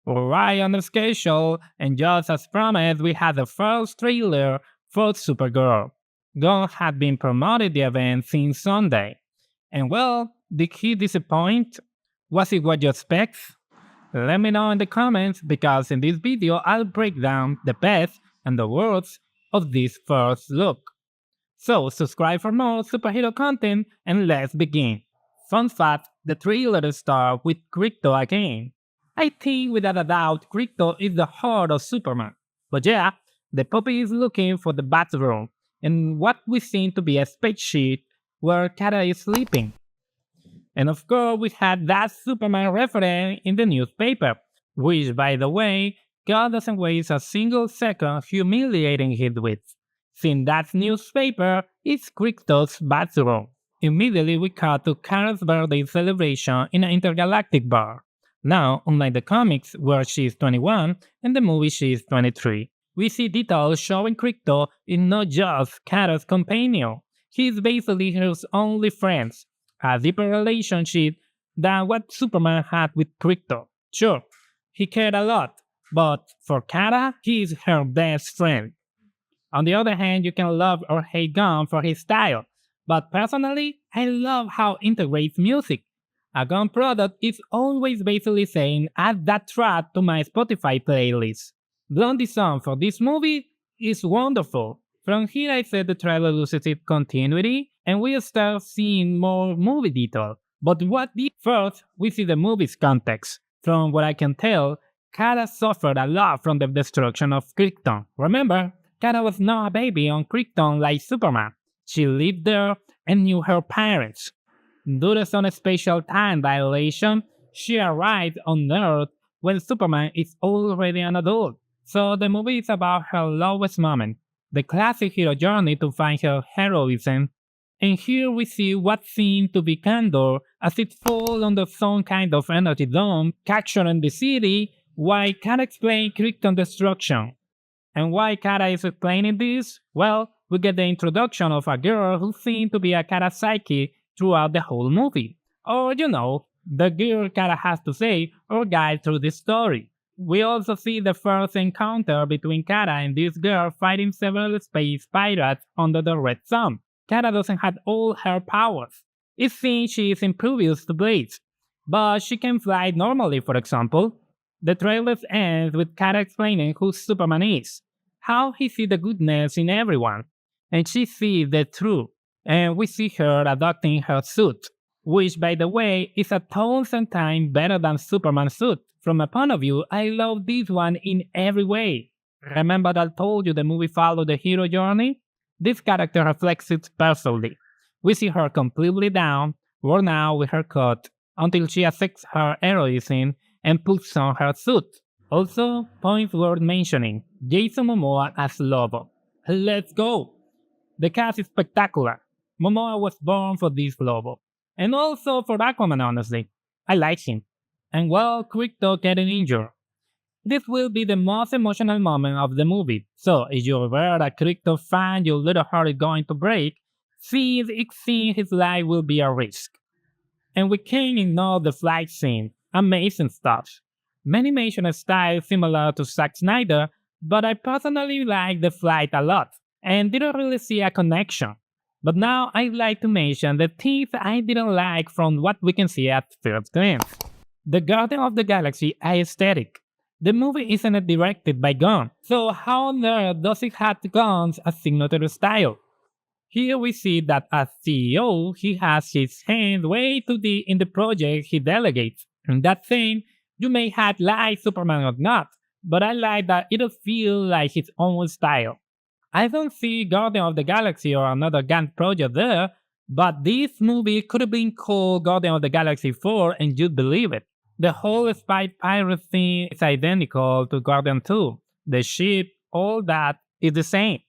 We're right on the schedule, and just as promised, we had the first trailer for Supergirl. Gunn had been promoting the event since Sunday. And well, did he disappoint? Was it what you expect? Let me know in the comments because in this video I'll break down the best and the worst of this first look. So subscribe for more superhero content and let's begin. Fun fact, the trailer starts with Crypto again. I think without a doubt Crypto is the heart of Superman. But yeah, the puppy is looking for the bathroom and what we seem to be a spaceship where Kara is sleeping. And of course, we had that Superman reference in the newspaper, which, by the way, God doesn't waste a single second humiliating it with. Since that newspaper is Krypton's bathroom. Immediately, we cut to Kara's birthday celebration in an intergalactic bar. Now, unlike the comics where she is 21 and the movie she is 23, we see details showing Krypton is not just Kara's companion. He is basically her only friend, a deeper relationship than what Superman had with Krypto. Sure, he cared a lot, but for Kara, he is her best friend. On the other hand, you can love or hate Gunn for his style, but personally, I love how it integrates music. A Gunn product is always basically saying add that track to my Spotify playlist. Blondie's song for this movie is wonderful. From here I said the trailer loses its continuity and we start seeing more movie detail. But what the first, we see the movie's context. From what I can tell, Kara suffered a lot from the destruction of Krypton. Remember, Kara was not a baby on Krypton like Superman. She lived there and knew her parents. Due to some special time dilation, she arrived on Earth when Superman is already an adult. So the movie is about her lowest moment, the classic hero journey to find her heroism, and here we see what seems to be Kandor as it falls under some kind of energy dome, capturing the city, while Kara explains Krypton destruction. And why Kara is explaining this? Well, we get the introduction of a girl who seems to be a Kara psyche throughout the whole movie. Or, the girl Kara has to say or guide through the story. We also see the first encounter between Kara and this girl fighting several space pirates under the Red Sun. Kara doesn't have all her powers. It seems she is impervious to blades, but she can fly normally, for example. The trailer ends with Kara explaining who Superman is, how he sees the goodness in everyone, and she sees the truth, and we see her adopting her suit, which by the way is a thousand times better than Superman's suit. From my point of view, I love this one in every way. Remember that I told you the movie followed the hero journey? This character reflects it perfectly. We see her completely down, worn out with her coat, until she accepts her heroism and puts on her suit. Also, points worth mentioning, Jason Momoa as Lobo. Let's go! The cast is spectacular. Momoa was born for this Lobo. And also for Aquaman, honestly. I like him. And well, Krypto getting injured. This will be the most emotional moment of the movie, so if you're a Krypto fan, your little heart is going to break, since it seems his life will be a risk. And we can't ignore the flight scene, amazing stuff. Many animation style similar to Zack Snyder, but I personally like the flight a lot, and didn't really see a connection. But now I'd like to mention the things I didn't like from what we can see at first glance. The Guardian of the Galaxy aesthetic. The movie isn't directed by Gunn, so how on earth does it have Gunn's signature style? Here we see that as CEO, he has his hand way too deep in the project he delegates. And that saying, you may have liked Superman or not, but I like that it'll feel like his own style. I don't see Guardian of the Galaxy or another Gunn project there, but this movie could have been called Guardian of the Galaxy 4 and you'd believe it. The whole spy pirate thing is identical to Guardian 2. The ship, all that is the same.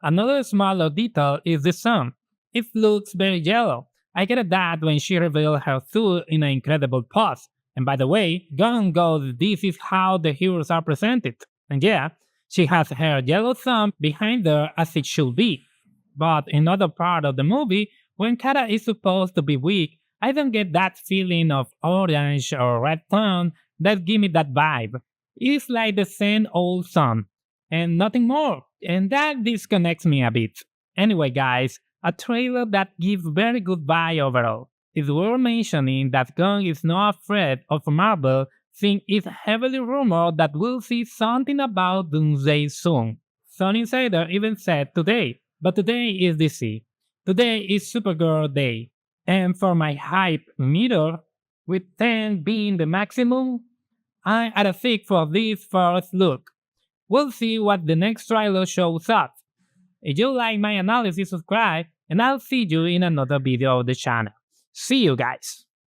Another smaller detail is the sun. It looks very yellow. I get that when she revealed her suit in an incredible pose. And by the way, Gunn goes, this is how the heroes are presented. And yeah, she has her yellow thumb behind her as it should be. But in other part of the movie, when Kara is supposed to be weak, I don't get that feeling of orange or red tone that give me that vibe. It's like the same old song, and nothing more, and that disconnects me a bit. Anyway, guys, a trailer that gives very good vibe overall. It's worth mentioning that Gunn is not afraid of Marvel, since it's heavily rumored that we'll see something about Doomsday soon. Some insider even said today, but today is DC. Today is Supergirl Day. And for my hype meter, with 10 being the maximum, I'm at a 6 for this first look. We'll see what the next trailer shows us. If you like my analysis, subscribe, and I'll see you in another video of the channel. See you guys!